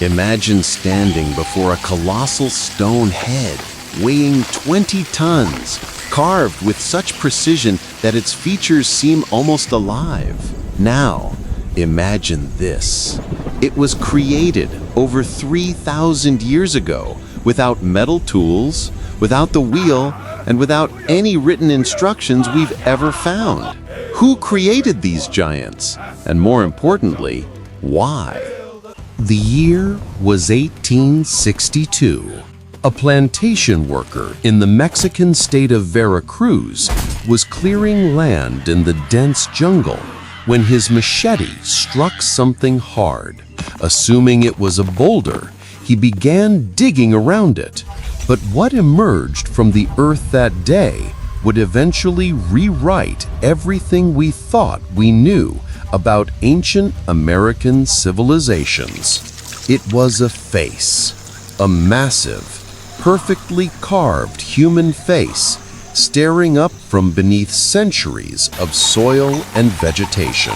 Imagine standing before a colossal stone head, weighing 20 tons, carved with such precision that its features seem almost alive. Now, imagine this. It was created over 3,000 years ago, without metal tools, without the wheel, and without any written instructions we've ever found. Who created these giants? And more importantly, why? The year was 1862. A plantation worker in the Mexican state of Veracruz was clearing land in the dense jungle when his machete struck something hard. Assuming it was a boulder, he began digging around it. But what emerged from the earth that day would eventually rewrite everything we thought we knew about ancient American civilizations. It was a face, a massive, perfectly carved human face staring up from beneath centuries of soil and vegetation.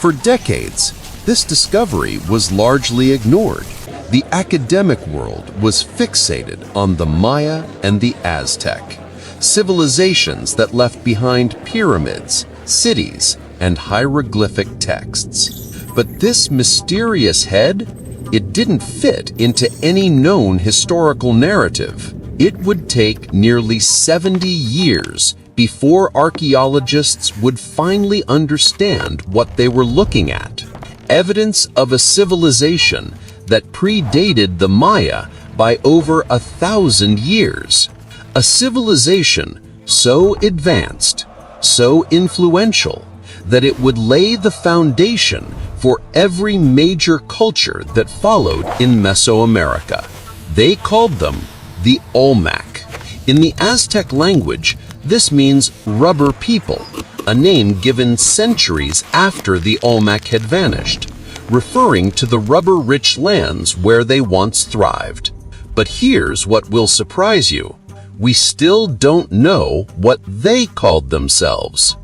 For decades, this discovery was largely ignored. The academic world was fixated on the Maya and the Aztec, civilizations that left behind pyramids, cities, and hieroglyphic texts. But this mysterious head, it didn't fit into any known historical narrative. It would take nearly 70 years before archaeologists would finally understand what they were looking at. Evidence of a civilization that predated the Maya by over 1,000 years. A civilization so advanced, so influential, that it would lay the foundation for every major culture that followed in Mesoamerica. They called them the Olmec. In the Aztec language, this means rubber people, a name given centuries after the Olmec had vanished, referring to the rubber-rich lands where they once thrived. But here's what will surprise you. We still don't know what they called themselves.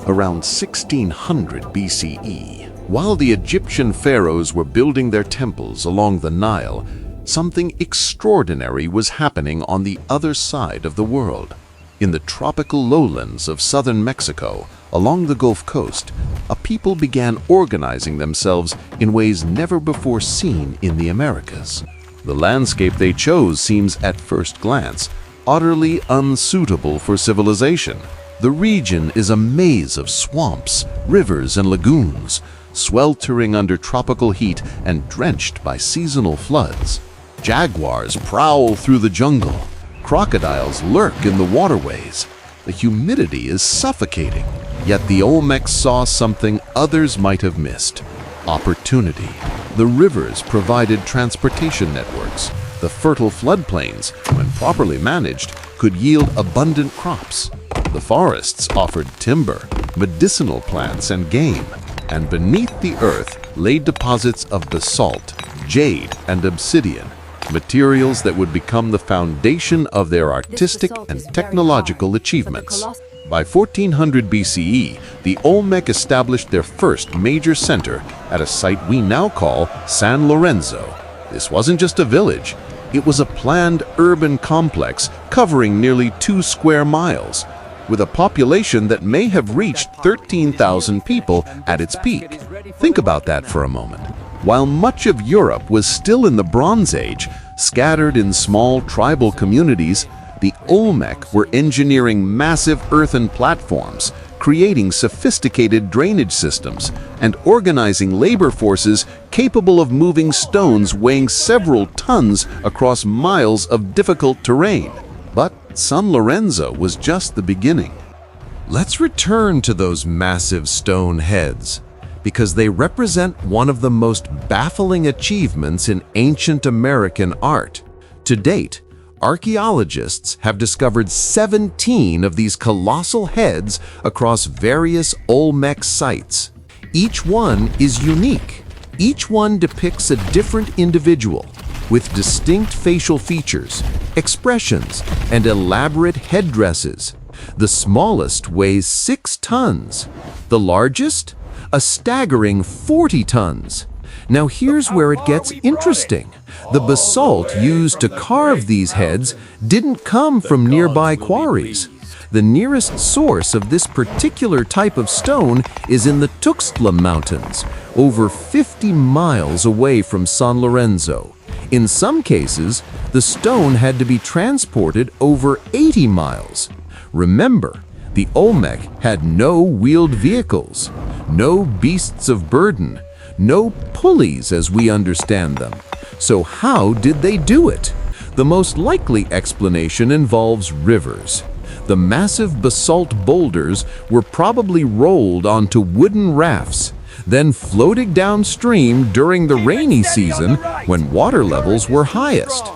Around 1600 BCE, while the Egyptian pharaohs were building their temples along the Nile, something extraordinary was happening on the other side of the world. In the tropical lowlands of southern Mexico, along the Gulf Coast, a people began organizing themselves in ways never before seen in the Americas. The landscape they chose seems, at first glance, utterly unsuitable for civilization. The region is a maze of swamps, rivers, and lagoons, sweltering under tropical heat and drenched by seasonal floods. Jaguars prowl through the jungle. Crocodiles lurk in the waterways. The humidity is suffocating. Yet the Olmecs saw something others might have missed: opportunity. The rivers provided transportation networks. The fertile floodplains, when properly managed, could yield abundant crops. The forests offered timber, medicinal plants, and game. And beneath the earth lay deposits of basalt, jade, and obsidian, materials that would become the foundation of their artistic and technological achievements. By 1400 BCE, the Olmec established their first major center at a site we now call San Lorenzo. This wasn't just a village. It was a planned urban complex covering nearly 2 square miles, with a population that may have reached 13,000 people at its peak. Think about that for a moment. While much of Europe was still in the Bronze Age, scattered in small tribal communities, the Olmec were engineering massive earthen platforms, creating sophisticated drainage systems, and organizing labor forces capable of moving stones weighing several tons across miles of difficult terrain. But San Lorenzo was just the beginning. Let's return to those massive stone heads, because they represent one of the most baffling achievements in ancient American art. To date, archaeologists have discovered 17 of these colossal heads across various Olmec sites. Each one is unique. Each one depicts a different individual, with distinct facial features, expressions, and elaborate headdresses. The smallest weighs 6 tons. The largest? A staggering 40 tons. Now here's where it gets interesting. The basalt used to carve these heads didn't come from nearby quarries. The nearest source of this particular type of stone is in the Tuxtla Mountains, over 50 miles away from San Lorenzo. In some cases, the stone had to be transported over 80 miles. Remember, the Olmec had no wheeled vehicles, no beasts of burden, no pulleys as we understand them. So how did they do it? The most likely explanation involves rivers. The massive basalt boulders were probably rolled onto wooden rafts, then floated downstream during the rainy season when water levels were highest.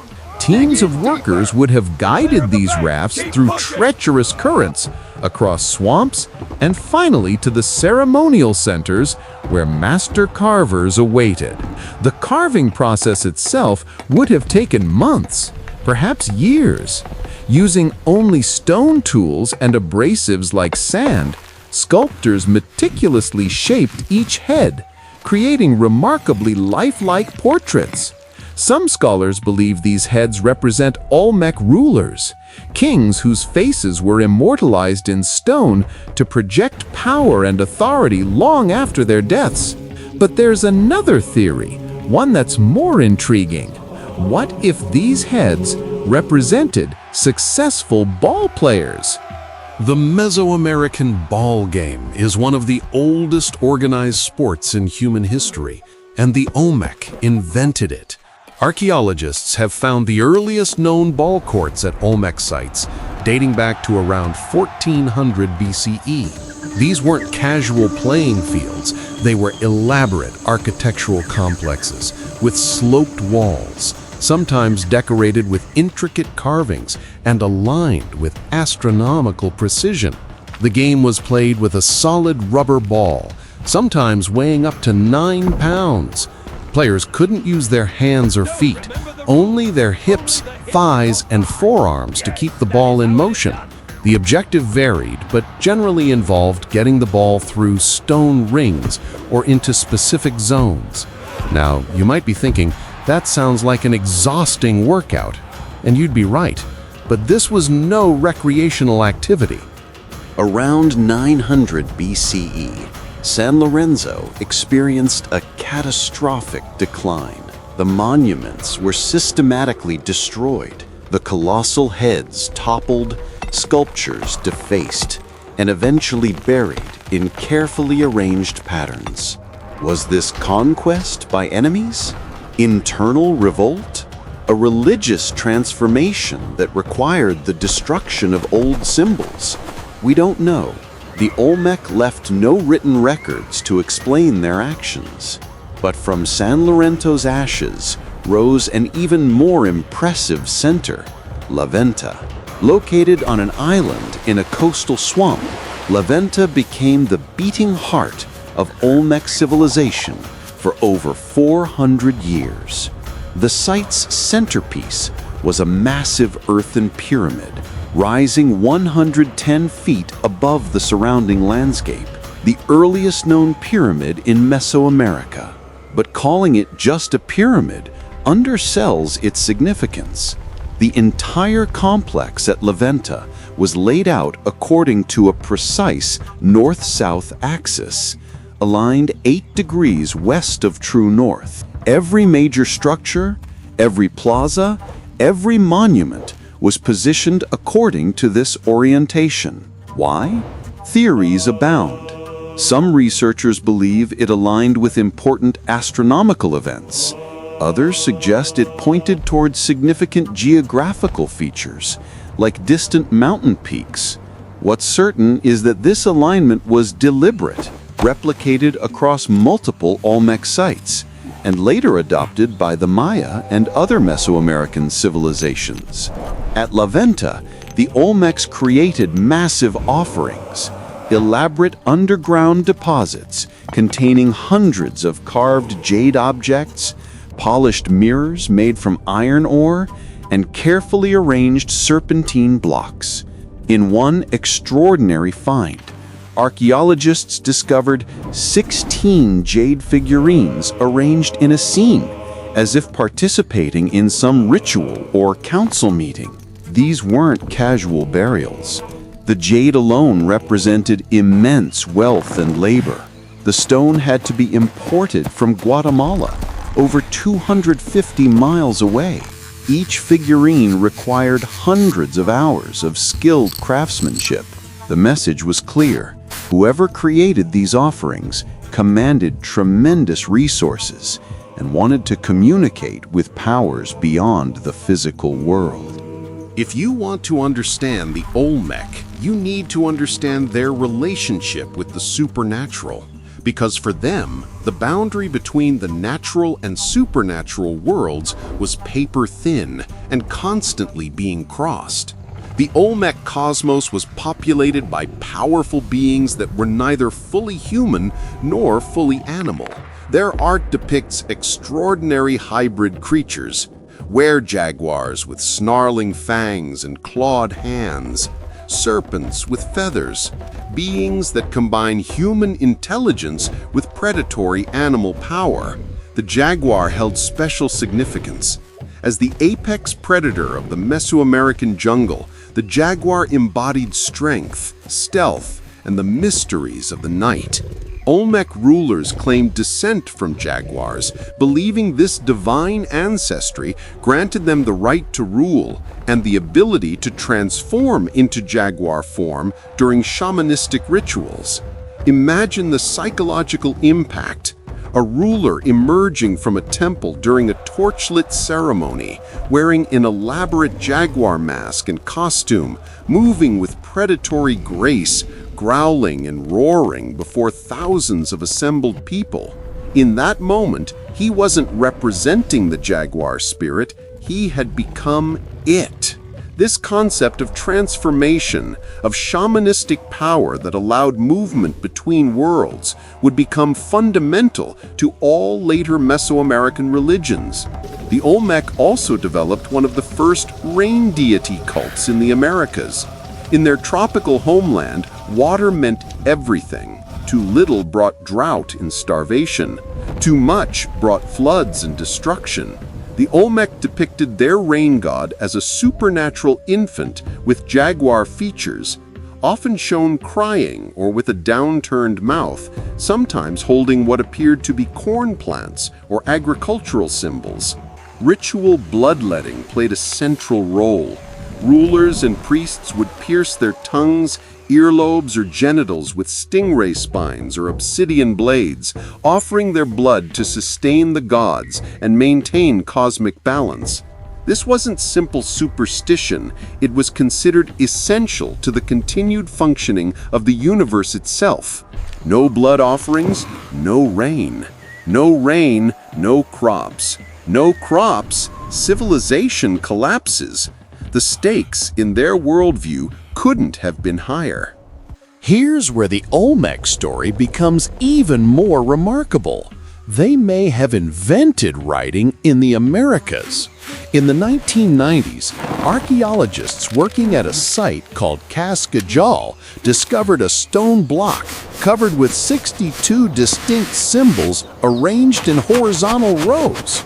Teams of workers would have guided these rafts through treacherous currents, across swamps, and finally to the ceremonial centers where master carvers awaited. The carving process itself would have taken months, perhaps years. Using only stone tools and abrasives like sand, sculptors meticulously shaped each head, creating remarkably lifelike portraits. Some scholars believe these heads represent Olmec rulers, kings whose faces were immortalized in stone to project power and authority long after their deaths. But there's another theory, one that's more intriguing. What if these heads represented successful ball players? The Mesoamerican ball game is one of the oldest organized sports in human history, and the Olmec invented it. Archaeologists have found the earliest known ball courts at Olmec sites, dating back to around 1400 BCE. These weren't casual playing fields, they were elaborate architectural complexes with sloped walls, sometimes decorated with intricate carvings and aligned with astronomical precision. The game was played with a solid rubber ball, sometimes weighing up to 9 pounds. Players couldn't use their hands or feet, only their hips, thighs, and forearms to keep the ball in motion. The objective varied, but generally involved getting the ball through stone rings or into specific zones. Now, you might be thinking, that sounds like an exhausting workout, and you'd be right, but this was no recreational activity. Around 900 BCE, San Lorenzo experienced a catastrophic decline. The monuments were systematically destroyed, the colossal heads toppled, sculptures defaced, and eventually buried in carefully arranged patterns. Was this conquest by enemies? Internal revolt? A religious transformation that required the destruction of old symbols? We don't know. The Olmec left no written records to explain their actions. But from San Lorenzo's ashes rose an even more impressive center, Venta. Located on an island in a coastal swamp, Venta became the beating heart of Olmec Civilization for over 400 years. The site's centerpiece was a massive earthen pyramid, rising 110 feet above the surrounding landscape, the earliest known pyramid in Mesoamerica. But calling it just a pyramid undersells its significance. The entire complex at Venta was laid out according to a precise north-south axis, aligned 8 degrees west of true north. Every major structure, every plaza, every monument was positioned according to this orientation. Why? Theories abound. Some researchers believe it aligned with important astronomical events. Others suggest it pointed towards significant geographical features, like distant mountain peaks. What's certain is that this alignment was deliberate, replicated across multiple Olmec sites, and later adopted by the Maya and other Mesoamerican civilizations. At Venta, the Olmecs created massive offerings, elaborate underground deposits containing hundreds of carved jade objects, polished mirrors made from iron ore, and carefully arranged serpentine blocks. In one extraordinary find, archaeologists discovered 16 jade figurines arranged in a scene, as if participating in some ritual or council meeting. These weren't casual burials. The jade alone represented immense wealth and labor. The stone had to be imported from Guatemala, over 250 miles away. Each figurine required hundreds of hours of skilled craftsmanship. The message was clear. Whoever created these offerings commanded tremendous resources and wanted to communicate with powers beyond the physical world. If you want to understand the Olmec, you need to understand their relationship with the supernatural. Because for them, the boundary between the natural and supernatural worlds was paper thin and constantly being crossed. The Olmec cosmos was populated by powerful beings that were neither fully human nor fully animal. Their art depicts extraordinary hybrid creatures, were-jaguars with snarling fangs and clawed hands, serpents with feathers, beings that combine human intelligence with predatory animal power. The jaguar held special significance. As the apex predator of the Mesoamerican jungle, the jaguar embodied strength, stealth, and the mysteries of the night. Olmec rulers claimed descent from jaguars, believing this divine ancestry granted them the right to rule and the ability to transform into jaguar form during shamanistic rituals. Imagine the psychological impact. A ruler emerging from a temple during a torchlit ceremony, wearing an elaborate jaguar mask and costume, moving with predatory grace, growling and roaring before thousands of assembled people. In that moment, he wasn't representing the jaguar spirit, he had become it. This concept of transformation, of shamanistic power that allowed movement between worlds, would become fundamental to all later Mesoamerican religions. The Olmec also developed one of the first rain deity cults in the Americas. In their tropical homeland, water meant everything. Too little brought drought and starvation. Too much brought floods and destruction. The Olmec depicted their rain god as a supernatural infant with jaguar features, often shown crying or with a downturned mouth, sometimes holding what appeared to be corn plants or agricultural symbols. Ritual bloodletting played a central role. Rulers and priests would pierce their tongues, earlobes, or genitals with stingray spines or obsidian blades, offering their blood to sustain the gods and maintain cosmic balance. This wasn't simple superstition, it was considered essential to the continued functioning of the universe itself. No blood offerings, no rain. No rain, no crops. No crops, civilization collapses. The stakes in their worldview couldn't have been higher. Here's where the Olmec story becomes even more remarkable. They may have invented writing in the Americas. In the 1990s, archaeologists working at a site called Cascajal discovered a stone block covered with 62 distinct symbols arranged in horizontal rows.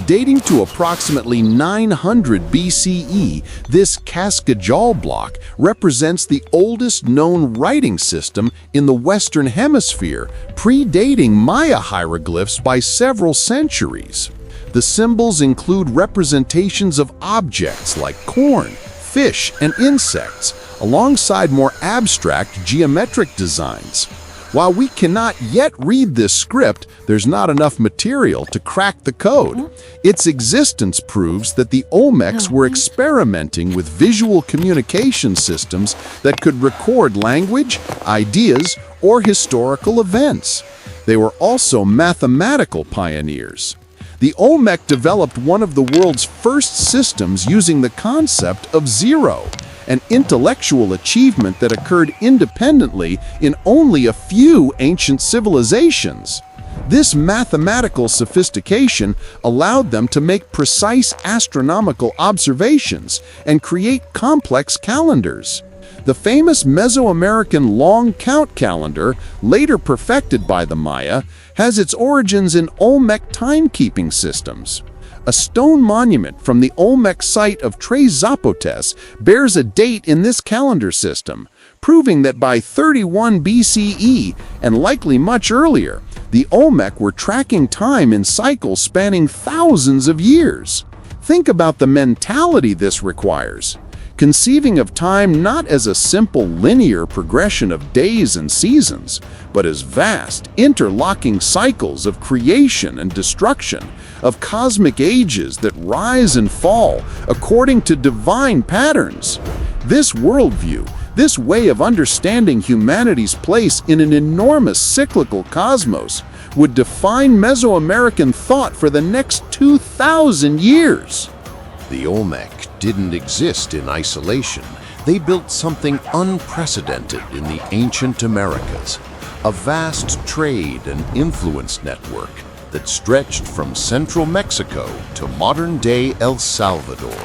Dating to approximately 900 BCE, this Cascajal block represents the oldest known writing system in the Western Hemisphere, predating Maya hieroglyphs by several centuries. The symbols include representations of objects like corn, fish, and insects, alongside more abstract geometric designs. While we cannot yet read this script, there's not enough material to crack the code. Its existence proves that the Olmecs were experimenting with visual communication systems that could record language, ideas, or historical events. They were also mathematical pioneers. The Olmec developed one of the world's first systems using the concept of zero, an intellectual achievement that occurred independently in only a few ancient civilizations. This mathematical sophistication allowed them to make precise astronomical observations and create complex calendars. The famous Mesoamerican long count calendar, later perfected by the Maya, has its origins in Olmec timekeeping systems. A stone monument from the Olmec site of Tres Zapotes bears a date in this calendar system, proving that by 31 BCE, and likely much earlier, the Olmec were tracking time in cycles spanning thousands of years. Think about the mentality this requires. Conceiving of time not as a simple linear progression of days and seasons, but as vast, interlocking cycles of creation and destruction, of cosmic ages that rise and fall according to divine patterns. This worldview, this way of understanding humanity's place in an enormous cyclical cosmos, would define Mesoamerican thought for the next 2,000 years. The Olmec didn't exist in isolation. They built something unprecedented in the ancient Americas, a vast trade and influence network that stretched from central Mexico to modern-day El Salvador.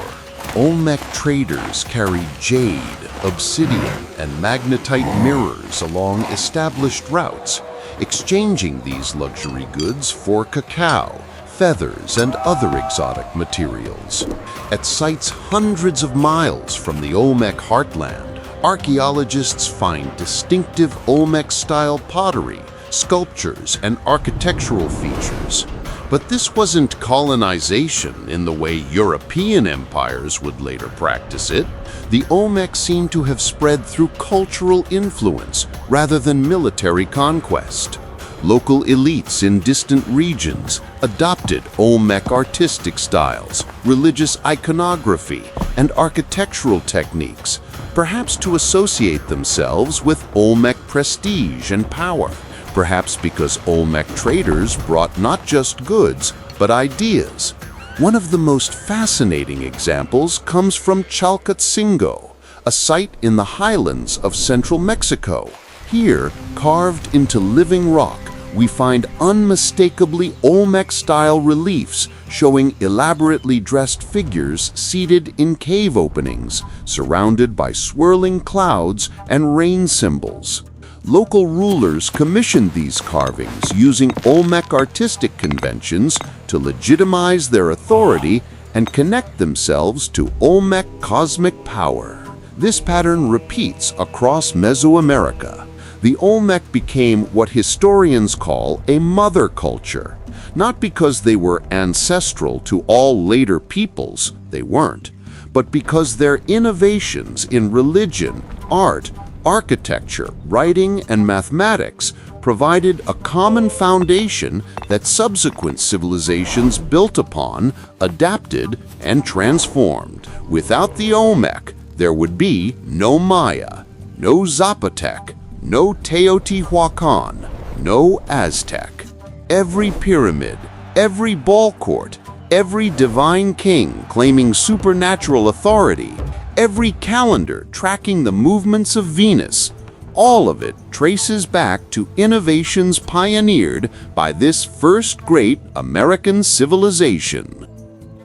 Olmec traders carried jade, obsidian, and magnetite mirrors along established routes, exchanging these luxury goods for cacao, feathers, and other exotic materials. At sites hundreds of miles from the Olmec heartland, archaeologists find distinctive Olmec-style pottery, sculptures, and architectural features. But this wasn't colonization in the way European empires would later practice it. The Olmec seem to have spread through cultural influence rather than military conquest. Local elites in distant regions adopted Olmec artistic styles, religious iconography, and architectural techniques, perhaps to associate themselves with Olmec prestige and power. Perhaps because Olmec traders brought not just goods, but ideas. One of the most fascinating examples comes from Chalcatzingo, a site in the highlands of central Mexico. Here, carved into living rock, we find unmistakably Olmec-style reliefs showing elaborately dressed figures seated in cave openings, surrounded by swirling clouds and rain symbols. Local rulers commissioned these carvings using Olmec artistic conventions to legitimize their authority and connect themselves to Olmec cosmic power. This pattern repeats across Mesoamerica. The Olmec became what historians call a mother culture, not because they were ancestral to all later peoples, they weren't, but because their innovations in religion, art, architecture, writing, and mathematics provided a common foundation that subsequent civilizations built upon, adapted, and transformed. Without the Olmec, there would be no Maya, no Zapotec, no Teotihuacan, no Aztec. Every pyramid, every ball court, every divine king claiming supernatural authority, every calendar tracking the movements of Venus, all of it traces back to innovations pioneered by this first great American civilization.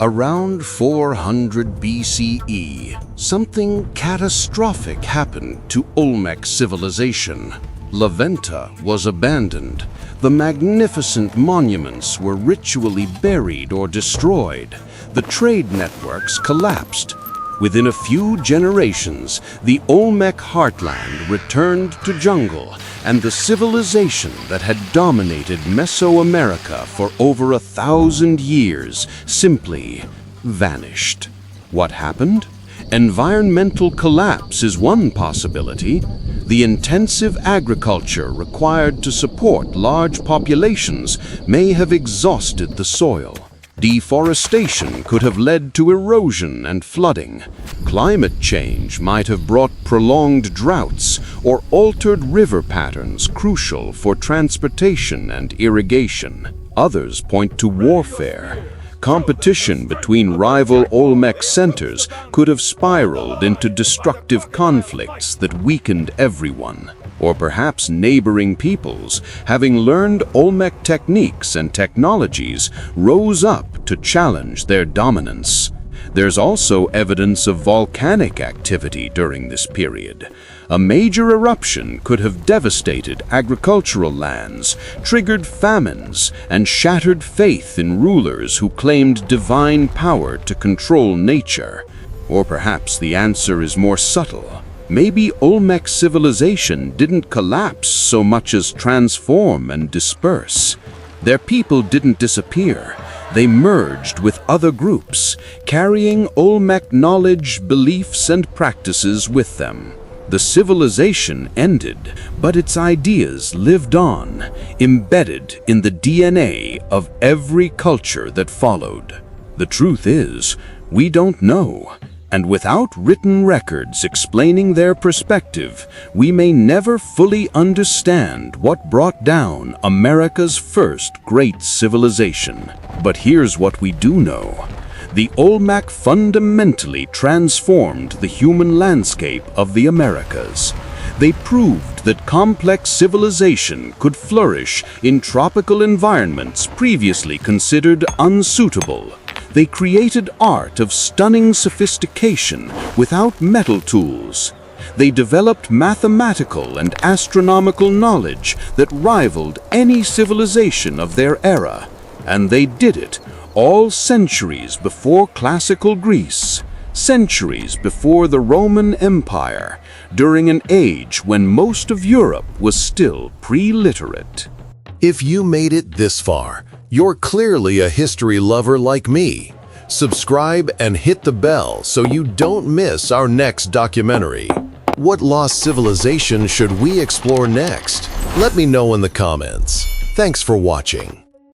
Around 400 BCE, something catastrophic happened to Olmec civilization. Venta was abandoned. The magnificent monuments were ritually buried or destroyed. The trade networks collapsed. Within a few generations, the Olmec heartland returned to jungle, and the civilization that had dominated Mesoamerica for over 1,000 years simply vanished. What happened? Environmental collapse is one possibility. The intensive agriculture required to support large populations may have exhausted the soil. Deforestation could have led to erosion and flooding. Climate change might have brought prolonged droughts or altered river patterns crucial for transportation and irrigation. Others point to warfare. Competition between rival Olmec centers could have spiraled into destructive conflicts that weakened everyone. Or perhaps neighboring peoples, having learned Olmec techniques and technologies, rose up to challenge their dominance. There's also evidence of volcanic activity during this period. A major eruption could have devastated agricultural lands, triggered famines, and shattered faith in rulers who claimed divine power to control nature. Or perhaps the answer is more subtle. Maybe Olmec civilization didn't collapse so much as transform and disperse. Their people didn't disappear. They merged with other groups, carrying Olmec knowledge, beliefs, and practices with them. The civilization ended, but its ideas lived on, embedded in the DNA of every culture that followed. The truth is, we don't know. And without written records explaining their perspective, we may never fully understand what brought down America's first great civilization. But here's what we do know. The Olmec fundamentally transformed the human landscape of the Americas. They proved that complex civilization could flourish in tropical environments previously considered unsuitable. They created art of stunning sophistication without metal tools. They developed mathematical and astronomical knowledge that rivaled any civilization of their era. And they did it all centuries before classical Greece, centuries before the Roman Empire, during an age when most of Europe was still pre-literate. If you made it this far, you're clearly a history lover like me. Subscribe and hit the bell so you don't miss our next documentary. What lost civilization should we explore next? Let me know in the comments. Thanks for watching.